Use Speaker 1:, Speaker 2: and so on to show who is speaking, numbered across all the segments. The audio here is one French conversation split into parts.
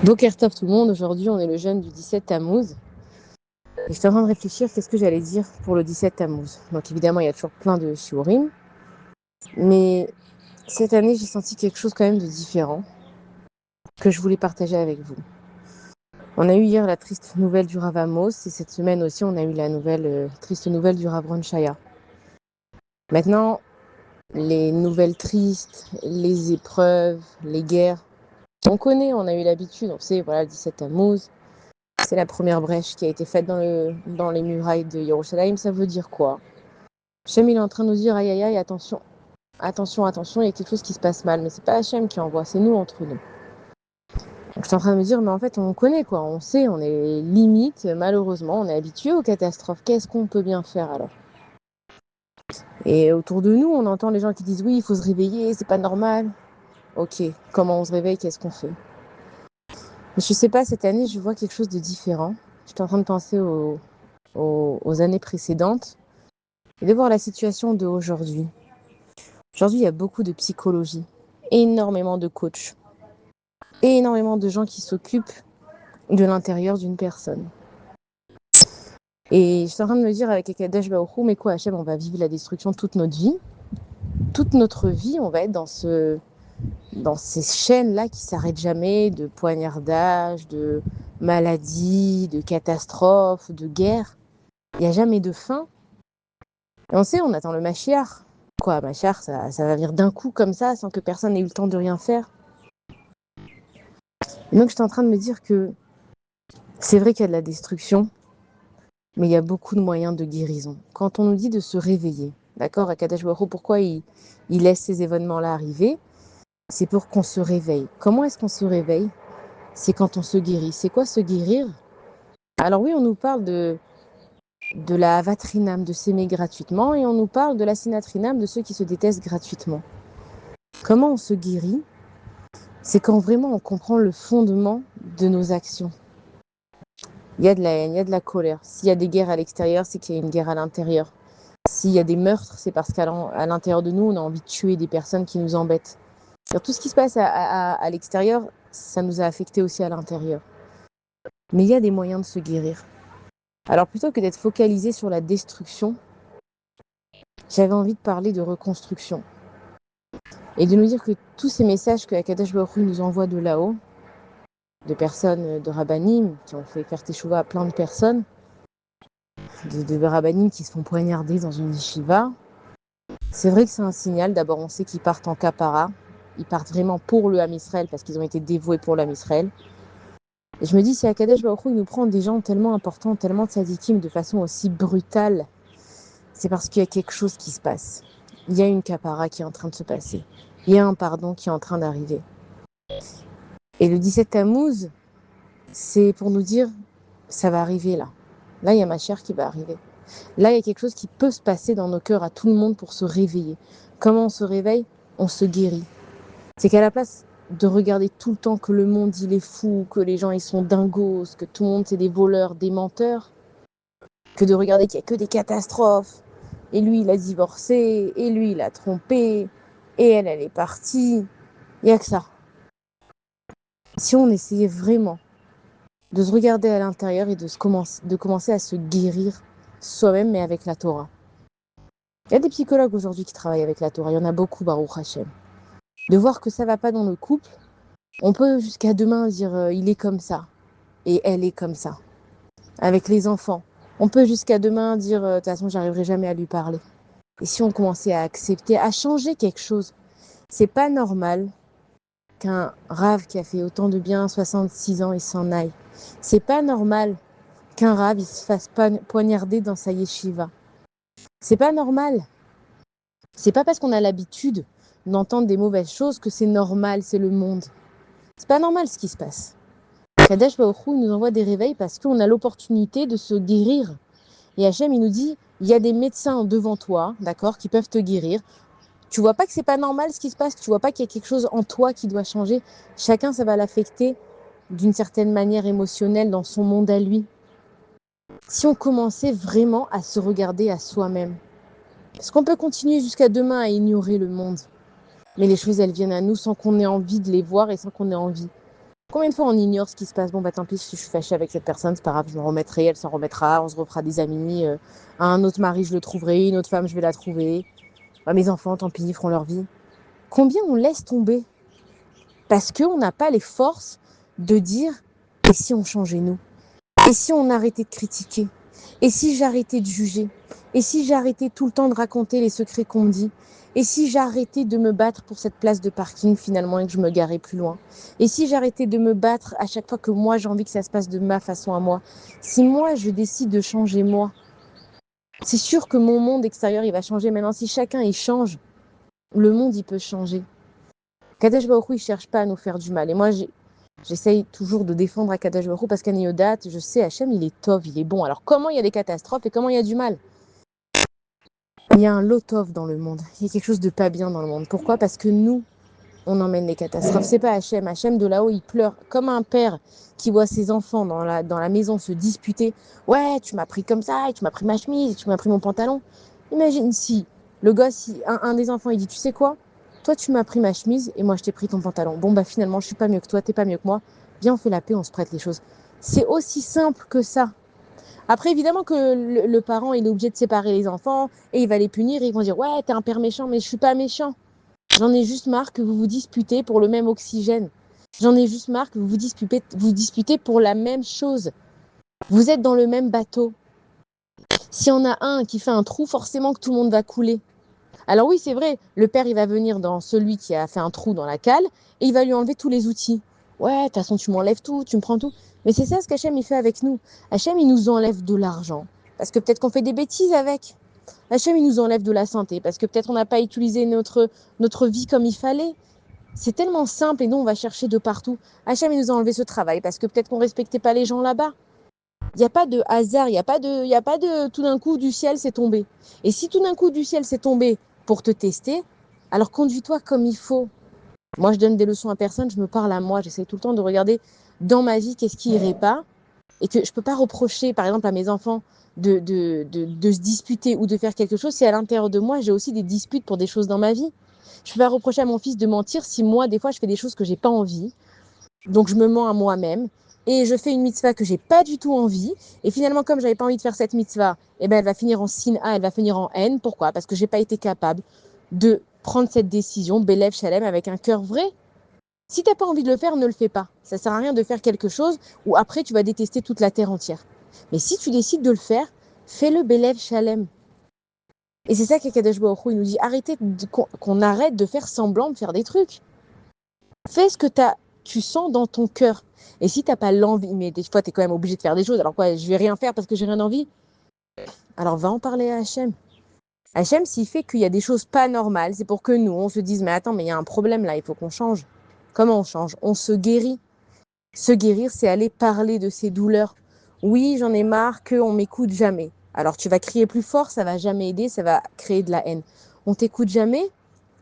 Speaker 1: Boker Tov tout le monde, aujourd'hui on est le jeûne du 17 Tammuz. Et j'étais en train de réfléchir qu'est-ce que j'allais dire pour le 17 Tammuz. Donc évidemment il y a toujours plein de shiurim, mais cette année j'ai senti quelque chose quand même de différent que je voulais partager avec vous. On a eu hier la triste nouvelle du Rav Amos et cette semaine aussi on a eu la triste nouvelle du Rav Ron Shaya. Maintenant, les nouvelles tristes, les épreuves, les guerres, on connaît, on a eu l'habitude, on sait, voilà, le 17 Tammuz. C'est la première brèche qui a été faite dans les murailles de Yerushalayim. Ça veut dire quoi? Hachem, il est en train de nous dire, aïe, aïe, aïe, attention, attention, attention, il y a quelque chose qui se passe mal. Mais c'est pas Hachem qui envoie, c'est nous entre nous. Donc, je suis en train de me dire, mais en fait, on connaît quoi, on sait, on est limite, malheureusement, on est habitué aux catastrophes. Qu'est-ce qu'on peut bien faire alors? Et autour de nous, on entend les gens qui disent, oui, il faut se réveiller, c'est pas normal. Ok, comment on se réveille, qu'est-ce qu'on fait? Mais je sais pas, cette année, je vois quelque chose de différent. J'étais en train de penser aux années précédentes et de voir la situation d'aujourd'hui. Aujourd'hui, il y a beaucoup de psychologie, énormément de coachs, énormément de gens qui s'occupent de l'intérieur d'une personne. Et je suis en train de me dire avec Akadosh Baruch Hu, mais quoi, Hachem, on va vivre la destruction toute notre vie. Toute notre vie, on va être dans ces chaînes-là qui s'arrêtent jamais, de poignardage, de maladies, de catastrophes, de guerres. Il n'y a jamais de fin. Et on sait, on attend le Mashiach. Quoi, Mashiach, ça va venir d'un coup comme ça, sans que personne n'ait eu le temps de rien faire. Et donc, j'étais en train de me dire que c'est vrai qu'il y a de la destruction, mais il y a beaucoup de moyens de guérison. Quand on nous dit de se réveiller, d'accord, Akadosh Baruch Hu, pourquoi il laisse ces événements-là arriver? C'est pour qu'on se réveille. Comment est-ce qu'on se réveille? C'est quand on se guérit. C'est quoi se guérir? Alors oui, on nous parle de la vatrinam, de s'aimer gratuitement, et on nous parle de la sinatrinam, de ceux qui se détestent gratuitement. Comment on se guérit? C'est quand vraiment on comprend le fondement de nos actions. Il y a de la haine, il y a de la colère. S'il y a des guerres à l'extérieur, c'est qu'il y a une guerre à l'intérieur. S'il y a des meurtres, c'est parce qu'à l'intérieur de nous, on a envie de tuer des personnes qui nous embêtent. Tout ce qui se passe à l'extérieur, ça nous a affectés aussi à l'intérieur. Mais il y a des moyens de se guérir. Alors plutôt que d'être focalisé sur la destruction, j'avais envie de parler de reconstruction. Et de nous dire que tous ces messages que Akadosh Baruch Hu nous envoie de là-haut, de personnes, de rabbanim, qui ont fait faire teshuva à plein de personnes, de rabbanim qui se font poignarder dans une yeshiva, c'est vrai que c'est un signal. D'abord, on sait qu'ils partent en kapara. Ils partent vraiment pour le Ham Israël parce qu'ils ont été dévoués pour le Ham Israël. Et je me dis, si Akadosh Baruch Hu il nous prend des gens tellement importants, tellement tzadikim de façon aussi brutale, c'est parce qu'il y a quelque chose qui se passe. Il y a une kapara qui est en train de se passer. Il y a un pardon qui est en train d'arriver. Et le 17 Tammuz, c'est pour nous dire, ça va arriver là. Là, il y a ma chair qui va arriver. Là, il y a quelque chose qui peut se passer dans nos cœurs à tout le monde pour se réveiller. Comment on se réveille? On se guérit. C'est qu'à la place de regarder tout le temps que le monde, il est fou, que les gens, ils sont dingos, que tout le monde, c'est des voleurs, des menteurs, que de regarder qu'il n'y a que des catastrophes. Et lui, il a divorcé, et lui, il a trompé, et elle est partie. Il n'y a que ça. Si on essayait vraiment de se regarder à l'intérieur et de commencer à se guérir soi-même, mais avec la Torah. Il y a des psychologues aujourd'hui qui travaillent avec la Torah, il y en a beaucoup, Baruch Hashem. De voir que ça ne va pas dans le couple, on peut jusqu'à demain dire il est comme ça, et elle est comme ça. Avec les enfants, on peut jusqu'à demain dire de toute façon, j'arriverai jamais à lui parler. Et si on commençait à accepter, à changer quelque chose, c'est pas normal qu'un rave qui a fait autant de bien, 66 ans, il s'en aille. C'est pas normal qu'un rave il se fasse poignarder dans sa yeshiva. C'est pas normal. C'est pas parce qu'on a l'habitude d'entendre des mauvaises choses que c'est normal, c'est le monde. C'est pas normal ce qui se passe. Kadesh Baruch Hu nous envoie des réveils parce qu'on a l'opportunité de se guérir. Et Hachem, il nous dit, il y a des médecins devant toi, d'accord, qui peuvent te guérir. Tu vois pas que c'est pas normal ce qui se passe, tu vois pas qu'il y a quelque chose en toi qui doit changer. Chacun, ça va l'affecter d'une certaine manière émotionnelle dans son monde à lui. Si on commençait vraiment à se regarder à soi-même, parce qu'on peut continuer jusqu'à demain à ignorer le monde, mais les choses, elles viennent à nous sans qu'on ait envie de les voir et sans qu'on ait envie Combien de fois on ignore ce qui se passe? Bon, bah tant pis, si je suis fâchée avec cette personne, c'est pas grave, je me remettrai, elle s'en remettra, on se refera des amis. Un autre mari, je le trouverai, une autre femme, je vais la trouver. Bah, mes enfants, tant pis, ils feront leur vie. Combien on laisse tomber? Parce qu'on n'a pas les forces de dire, et si on changeait nous? Et si on arrêtait de critiquer? Et si j'arrêtais de juger? Et si j'arrêtais tout le temps de raconter les secrets qu'on me dit? Et si j'arrêtais de me battre pour cette place de parking finalement et que je me garais plus loin? Et si j'arrêtais de me battre à chaque fois que moi j'ai envie que ça se passe de ma façon à moi? Si moi je décide de changer moi, c'est sûr que mon monde extérieur il va changer. Maintenant, si chacun il change, le monde il peut changer. Kadesh Baruch Hu, il cherche pas à nous faire du mal. Et moi j'essaye toujours de défendre Akadosh Baruch Hu parce qu'à Yodat, je sais, Hachem, il est tov, il est bon. Alors comment il y a des catastrophes et comment il y a du mal? Il y a un lot tov dans le monde. Il y a quelque chose de pas bien dans le monde. Pourquoi? Parce que nous, on emmène les catastrophes. C'est pas Hachem. Hachem, de là-haut, il pleure comme un père qui voit ses enfants dans la maison se disputer. Ouais, tu m'as pris comme ça, et tu m'as pris ma chemise, et tu m'as pris mon pantalon. Imagine si le gosse, un des enfants, il dit, tu sais quoi? Toi, tu m'as pris ma chemise et moi, je t'ai pris ton pantalon. Bon, bah finalement, je suis pas mieux que toi, t'es pas mieux que moi. Viens, on fait la paix, on se prête les choses. C'est aussi simple que ça. Après, évidemment que le parent, il est obligé de séparer les enfants et il va les punir et ils vont dire, ouais, t'es un père méchant, mais je suis pas méchant. J'en ai juste marre que vous vous disputez pour le même oxygène. J'en ai juste marre que vous disputez pour la même chose. Vous êtes dans le même bateau. S'il y en a un qui fait un trou, forcément que tout le monde va couler. Alors oui, c'est vrai, le père, il va venir dans celui qui a fait un trou dans la cale et il va lui enlever tous les outils. Ouais, de toute façon, tu m'enlèves tout, tu me prends tout. Mais c'est ça ce qu'Hachem, il fait avec nous. Hachem, il nous enlève de l'argent. Parce que peut-être qu'on fait des bêtises avec. Hachem, il nous enlève de la santé. Parce que peut-être on n'a pas utilisé notre vie comme il fallait. C'est tellement simple et nous, on va chercher de partout. Hachem, il nous a enlevé ce travail parce que peut-être qu'on ne respectait pas les gens là-bas. Il n'y a pas de hasard, il y a pas de tout d'un coup du ciel c'est tombé. Et si tout d'un coup du ciel c'est tombé pour te tester, alors conduis-toi comme il faut. Moi, je donne des leçons à personne, je me parle à moi, j'essaie tout le temps de regarder dans ma vie qu'est-ce qui irait pas et que je ne peux pas reprocher, par exemple, à mes enfants de se disputer ou de faire quelque chose si à l'intérieur de moi, j'ai aussi des disputes pour des choses dans ma vie. Je ne peux pas reprocher à mon fils de mentir si moi, des fois, je fais des choses que j'ai pas envie. Donc, je me mens à moi-même et je fais une mitzvah que j'ai pas du tout envie. Et finalement, comme j'avais pas envie de faire cette mitzvah, eh ben, elle va finir en sin'a, elle va finir en haine. Pourquoi? Parce que j'ai pas été capable de prendre cette décision, Belev Shalem, avec un cœur vrai. Si t'as pas envie de le faire, ne le fais pas. Ça sert à rien de faire quelque chose où après tu vas détester toute la terre entière. Mais si tu décides de le faire, fais-le Belev Shalem. Et c'est ça qu'Akadosh Baruch Hu, il nous dit, qu'on arrête de faire semblant de faire des trucs. Fais ce que tu sens dans ton cœur. Et si t'as pas l'envie, mais des fois t'es quand même obligé de faire des choses, alors quoi, je vais rien faire parce que j'ai rien envie, alors va en parler à Hachem. Hachem, s'il fait qu'il y a des choses pas normales, c'est pour que nous, on se dise, mais attends, mais il y a un problème là, il faut qu'on change. Comment on change? On se guérit. Se guérir, c'est aller parler de ses douleurs. Oui, j'en ai marre qu'on m'écoute jamais. Alors tu vas crier plus fort, ça va jamais aider, ça va créer de la haine. On t'écoute jamais,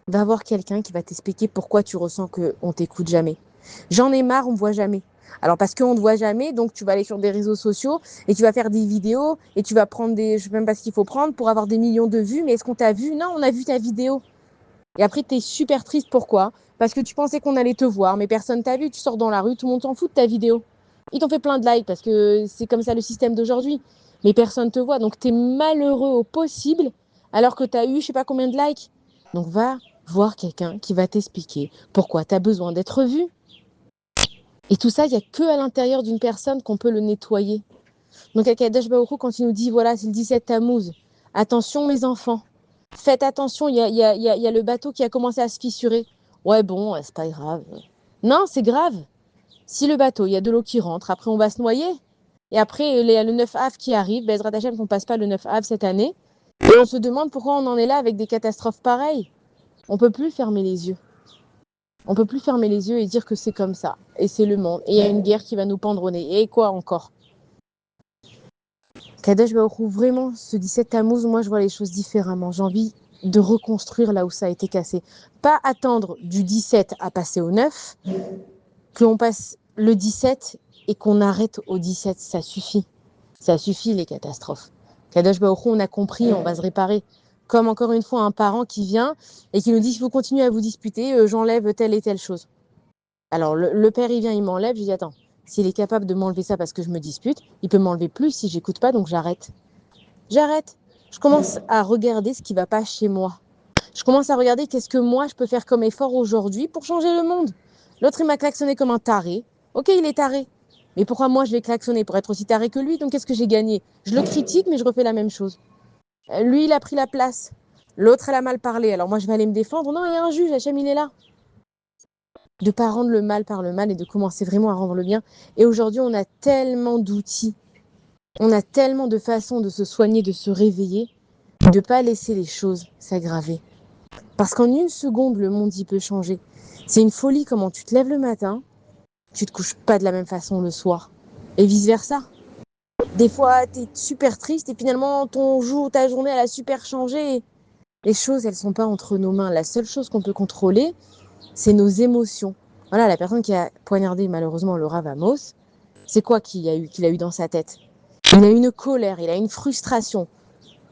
Speaker 1: va voir quelqu'un qui va t'expliquer pourquoi tu ressens qu'on t'écoute jamais. J'en ai marre, on me voit jamais. Alors parce qu'on ne te voit jamais, donc tu vas aller sur des réseaux sociaux et tu vas faire des vidéos et tu vas prendre je sais même pas ce qu'il faut prendre pour avoir des millions de vues, mais est-ce qu'on t'a vu? Non, on a vu ta vidéo. Et après, tu es super triste. Pourquoi? Parce que tu pensais qu'on allait te voir, mais personne t'a vu. Tu sors dans la rue, tout le monde s'en fout de ta vidéo. Ils t'ont fait plein de likes parce que c'est comme ça le système d'aujourd'hui. Mais personne te voit. Donc, tu es malheureux au possible alors que tu as eu je sais pas combien de likes. Donc, va voir quelqu'un qui va t'expliquer pourquoi tu as besoin d'être vu. Et tout ça, il n'y a que à l'intérieur d'une personne qu'on peut le nettoyer. Donc, à Kadesh Baruch Hu, quand il nous dit, voilà, c'est le 17 Tammuz, attention mes enfants, faites attention, il y a le bateau qui a commencé à se fissurer. Ouais, bon, c'est pas grave. Non, c'est grave. Si le bateau, il y a de l'eau qui rentre, après on va se noyer. Et après, il y a le 9 Av qui arrive, Bezrat Hashem qu'on passe pas le 9 Av cette année. Et on se demande pourquoi on en est là avec des catastrophes pareilles. On peut plus fermer les yeux. On peut plus fermer les yeux et dire que c'est comme ça. Et c'est le monde. Et il y a une guerre qui va nous pendre au nez. Et quoi encore? Kadesh Baruch Hu, vraiment, ce 17 Tammuz, moi, je vois les choses différemment. J'ai envie de reconstruire là où ça a été cassé. Pas attendre du 17 à passer au 9, qu'on passe le 17 et qu'on arrête au 17. Ça suffit. Ça suffit, les catastrophes. Kadesh Baruch Hu, on a compris, on va se réparer. Comme encore une fois, un parent qui vient et qui nous dit, si vous continuez à vous disputer, j'enlève telle et telle chose. Alors, le père, il vient, il m'enlève. Je dis, attends, s'il est capable de m'enlever ça parce que je me dispute, il peut m'enlever plus si j'écoute pas, donc j'arrête. J'arrête. Je commence à regarder ce qui va pas chez moi. Je commence à regarder qu'est-ce que moi, je peux faire comme effort aujourd'hui pour changer le monde. L'autre, il m'a klaxonné comme un taré. Ok, il est taré. Mais pourquoi moi, je vais klaxonner pour être aussi taré que lui? Donc, qu'est-ce que j'ai gagné? Je le critique, mais je refais la même chose. Lui, il a pris la place. L'autre, elle a mal parlé. Alors, moi, je vais aller me défendre. Non, il y a un juge. Hachem, il est là. De ne pas rendre le mal par le mal et de commencer vraiment à rendre le bien. Et aujourd'hui, on a tellement d'outils. On a tellement de façons de se soigner, de se réveiller, de ne pas laisser les choses s'aggraver. Parce qu'en une seconde, le monde, il peut changer. C'est une folie comment tu te lèves le matin, tu te couches pas de la même façon le soir. Et vice-versa. Des fois, tu es super triste et finalement, ta journée, elle a super changé. Les choses, elles sont pas entre nos mains. La seule chose qu'on peut contrôler, c'est nos émotions. Voilà, la personne qui a poignardé malheureusement le Rav Amos, c'est quoi qu'il a eu dans sa tête? Il a une colère, il a une frustration.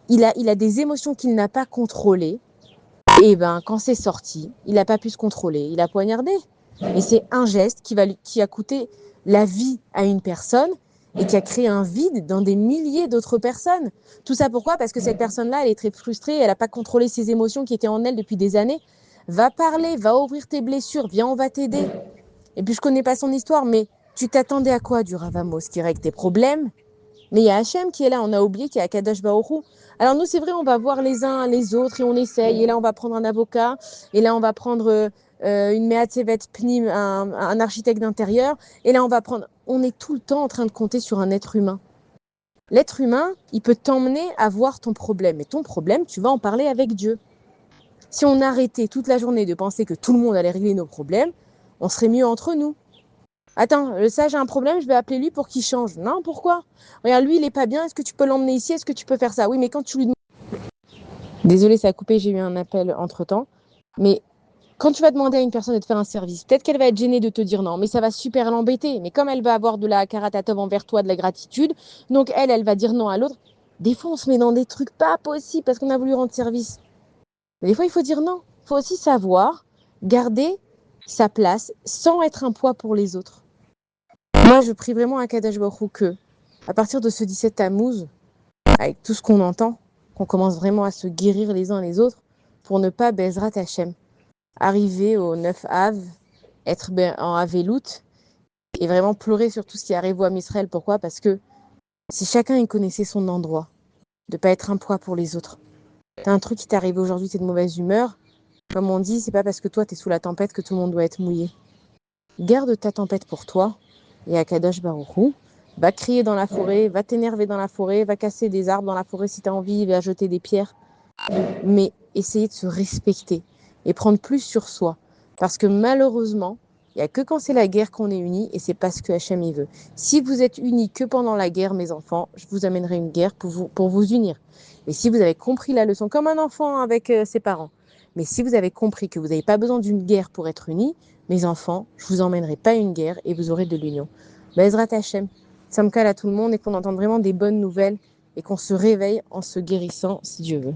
Speaker 1: Il a des émotions qu'il n'a pas contrôlées. Et ben, quand c'est sorti, il n'a pas pu se contrôler. Il a poignardé. Et c'est un geste qui a coûté la vie à une personne et qui a créé un vide dans des milliers d'autres personnes. Tout ça pourquoi? Parce que cette personne-là, elle est très frustrée, elle n'a pas contrôlé ses émotions qui étaient en elle depuis des années. Va parler, va ouvrir tes blessures, viens, on va t'aider. Et puis je connais pas son histoire, mais tu t'attendais à quoi du Rav Amos qui règle tes problèmes? Mais il y a Hachem qui est là, on a oublié qu'il y a Kadosh Baruch Hu. Alors nous, c'est vrai, on va voir les uns les autres et on essaye. Et là, on va prendre un avocat. Et là, on va prendre une Meatzevet Pnim, un architecte d'intérieur. Et là, on va prendre... On est tout le temps en train de compter sur un être humain. L'être humain, il peut t'emmener à voir ton problème. Et ton problème, tu vas en parler avec Dieu. Si on arrêtait toute la journée de penser que tout le monde allait régler nos problèmes, on serait mieux entre nous. Attends, ça j'ai un problème, je vais appeler lui pour qu'il change. Non, pourquoi? Regarde, lui il est pas bien, est-ce que tu peux l'emmener ici? Est-ce que tu peux faire ça? Oui, mais quand tu lui demandes... Désolée, ça a coupé, j'ai eu un appel entre-temps. Mais quand tu vas demander à une personne de te faire un service, peut-être qu'elle va être gênée de te dire non, mais ça va super l'embêter. Mais comme elle va avoir de la karatatov envers toi, de la gratitude, donc elle va dire non à l'autre. Des fois, on se met dans des trucs pas possibles parce qu'on a voulu rendre service. Mais des fois, il faut dire non. Il faut aussi savoir garder sa place sans être un poids pour les autres. Moi, je prie vraiment à Kadosh Baruch Hu que, à partir de ce 17 Tammuz, avec tout ce qu'on entend, qu'on commence vraiment à se guérir les uns les autres pour ne pas Bezrat Hashem. Arriver au 9 Av, être en Avelout et vraiment pleurer sur tout ce qui arrive à Israël. Pourquoi? Parce que si chacun y connaissait son endroit, de ne pas être un poids pour les autres. T'as un truc qui t'est arrivé aujourd'hui, t'es de mauvaise humeur. Comme on dit, c'est pas parce que toi t'es sous la tempête que tout le monde doit être mouillé. Garde ta tempête pour toi et à Kadosh Baruch Hu, va crier dans la forêt, va t'énerver dans la forêt, va casser des arbres dans la forêt si tu as envie, va jeter des pierres. Mais essayer de se respecter et prendre plus sur soi. Parce que malheureusement, il n'y a que quand c'est la guerre qu'on est unis et c'est pas ce que Hachem y veut. Si vous êtes unis que pendant la guerre, mes enfants, je vous amènerai une guerre pour vous unir. Et si vous avez compris la leçon, comme un enfant avec ses parents, mais si vous avez compris que vous n'avez pas besoin d'une guerre pour être unis, mes enfants, je vous emmènerai pas une guerre et vous aurez de l'union. Bezrat Hachem, ça me cale à tout le monde et qu'on entende vraiment des bonnes nouvelles et qu'on se réveille en se guérissant si Dieu veut.